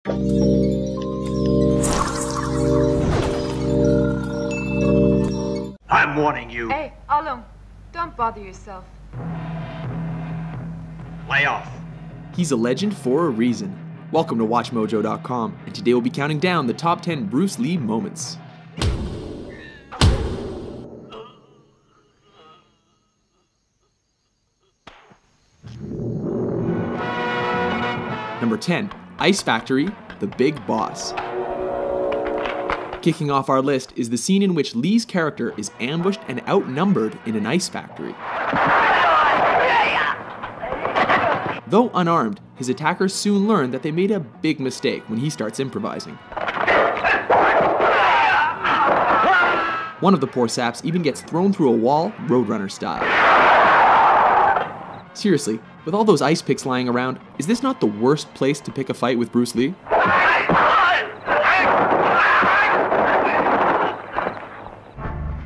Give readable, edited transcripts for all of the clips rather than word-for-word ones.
I'm warning you. Hey, Alum, don't bother yourself. Lay off. He's a legend for a reason. Welcome to WatchMojo.com, and today we'll be counting down the top 10 Bruce Lee moments. Number 10, Ice Factory, The Big Boss. Kicking off our list is the scene in which Lee's character is ambushed and outnumbered in an ice factory. Though unarmed, his attackers soon learn that they made a big mistake when he starts improvising. One of the poor saps even gets thrown through a wall, Roadrunner style. Seriously, with all those ice picks lying around, is this not the worst place to pick a fight with Bruce Lee?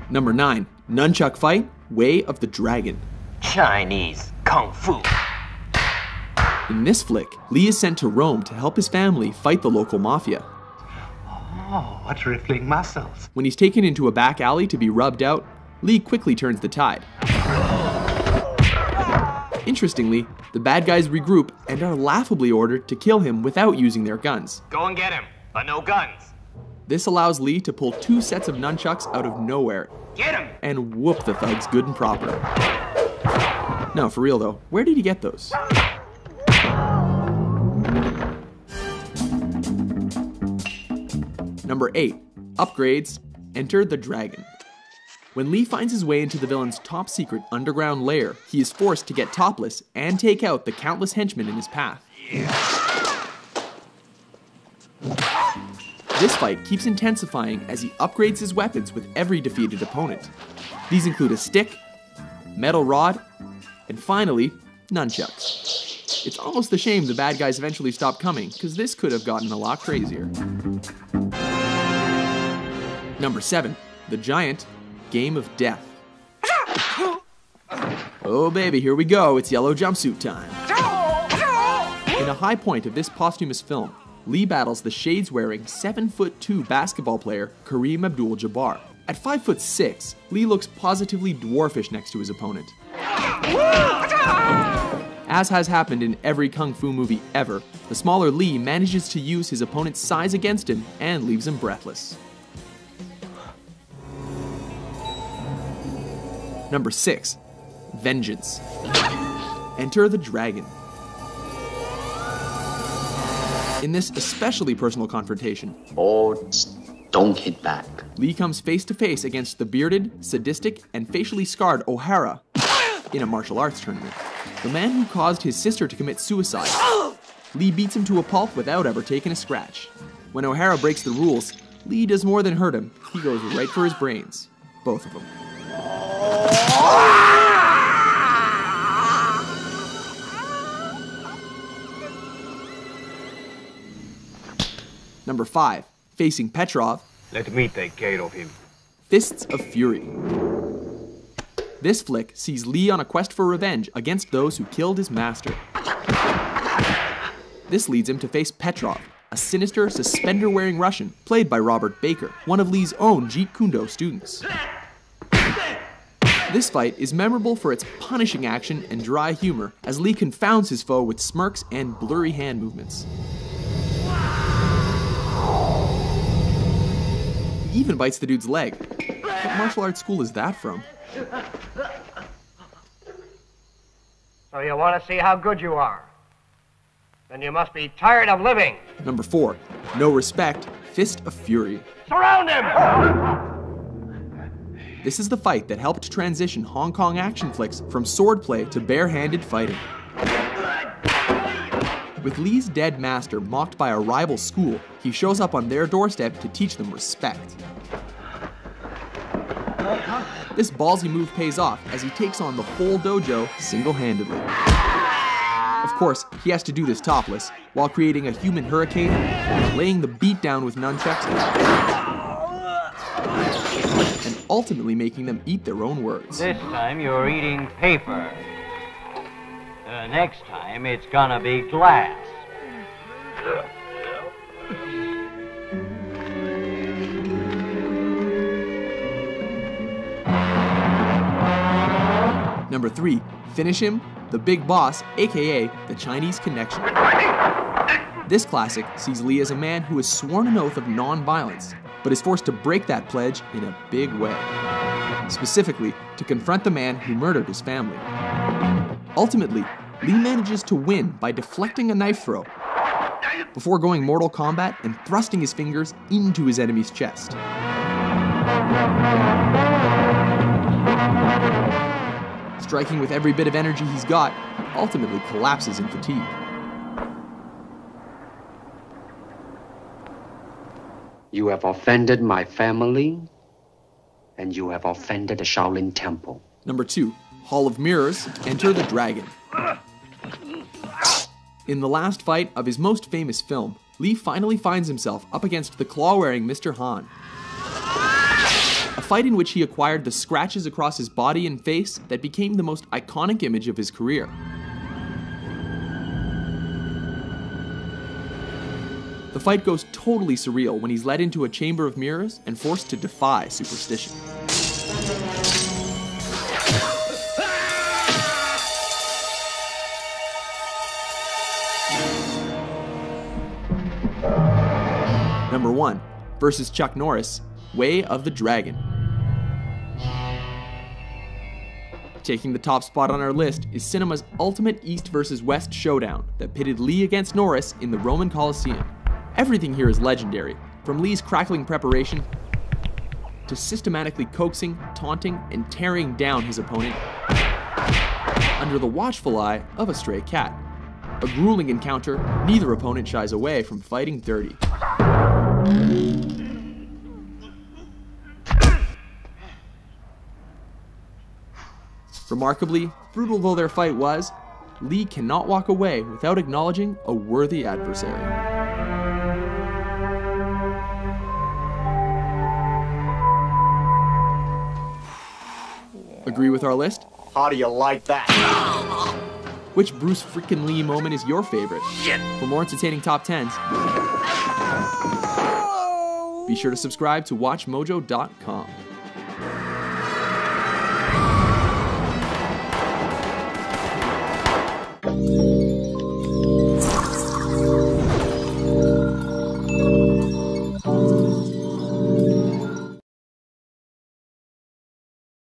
Number 9, Nunchuck Fight, Way of the Dragon. Chinese Kung Fu. In this flick, Lee is sent to Rome to help his family fight the local mafia. Oh, what rippling muscles. When he's taken into a back alley to be rubbed out, Lee quickly turns the tide. Interestingly, the bad guys regroup and are laughably ordered to kill him without using their guns. Go and get him, but no guns. This allows Lee to pull 2 sets of nunchucks out of nowhere. Get him! And whoop the thugs good and proper. No, for real though, where did he get those? Number 8, Upgrades, Enter the Dragon. When Lee finds his way into the villain's top secret underground lair, he is forced to get topless and take out the countless henchmen in his path. This fight keeps intensifying as he upgrades his weapons with every defeated opponent. These include a stick, metal rod, and finally, nunchucks. It's almost a shame the bad guys eventually stopped coming, because this could have gotten a lot crazier. Number 7, The Giant, Game of Death. Oh baby, here we go, it's yellow jumpsuit time. In a high point of this posthumous film, Lee battles the shades-wearing 7'2" basketball player Kareem Abdul-Jabbar. At 5'6", Lee looks positively dwarfish next to his opponent. As has happened in every kung fu movie ever, the smaller Lee manages to use his opponent's size against him and leaves him breathless. Number 6, Vengeance. Enter the Dragon. In this especially personal confrontation, don't hit back. Lee comes face to face against the bearded, sadistic, and facially scarred O'Hara in a martial arts tournament. The man who caused his sister to commit suicide. Lee beats him to a pulp without ever taking a scratch. When O'Hara breaks the rules, Lee does more than hurt him. He goes right for his brains. Both of them. Number 5, facing Petrov. Let me take care of him. Fists of Fury. This flick sees Lee on a quest for revenge against those who killed his master. This leads him to face Petrov, a sinister, suspender-wearing Russian played by Robert Baker, one of Lee's own Jeet Kune Do students. This fight is memorable for its punishing action and dry humor, as Lee confounds his foe with smirks and blurry hand movements. He even bites the dude's leg. What martial arts school is that from? So you want to see how good you are? Then you must be tired of living. Number 4, No Respect, Fist of Fury. Surround him! This is the fight that helped transition Hong Kong action flicks from swordplay to bare-handed fighting. With Lee's dead master mocked by a rival school, he shows up on their doorstep to teach them respect. This ballsy move pays off as he takes on the whole dojo single-handedly. Of course, he has to do this topless, while creating a human hurricane, laying the beat down with nunchucks, and ultimately making them eat their own words. This time you're eating paper. Next time it's gonna be glass. Number 3, finish him, the Big Boss, aka the Chinese Connection. This classic sees Lee as a man who has sworn an oath of non-violence, but is forced to break that pledge in a big way. Specifically, to confront the man who murdered his family. Ultimately, Lee manages to win by deflecting a knife throw, before going Mortal Kombat and thrusting his fingers into his enemy's chest. Striking with every bit of energy he's got, he ultimately collapses in fatigue. You have offended my family, and you have offended the Shaolin Temple. Number 2, Hall of Mirrors, Enter the Dragon. In the last fight of his most famous film, Lee finally finds himself up against the claw-wearing Mr. Han. A fight in which he acquired the scratches across his body and face that became the most iconic image of his career. The fight goes totally surreal when he's led into a chamber of mirrors and forced to defy superstition. Number 1, versus Chuck Norris, Way of the Dragon. Taking the top spot on our list is cinema's ultimate East versus West showdown that pitted Lee against Norris in the Roman Colosseum. Everything here is legendary, from Lee's crackling preparation to systematically coaxing, taunting, and tearing down his opponent under the watchful eye of a stray cat. A grueling encounter, neither opponent shies away from fighting dirty. Remarkably, brutal though their fight was, Lee cannot walk away without acknowledging a worthy adversary. Agree with our list? How do you like that? Which Bruce freaking Lee moment is your favorite? For more entertaining top 10s, be sure to subscribe to WatchMojo.com.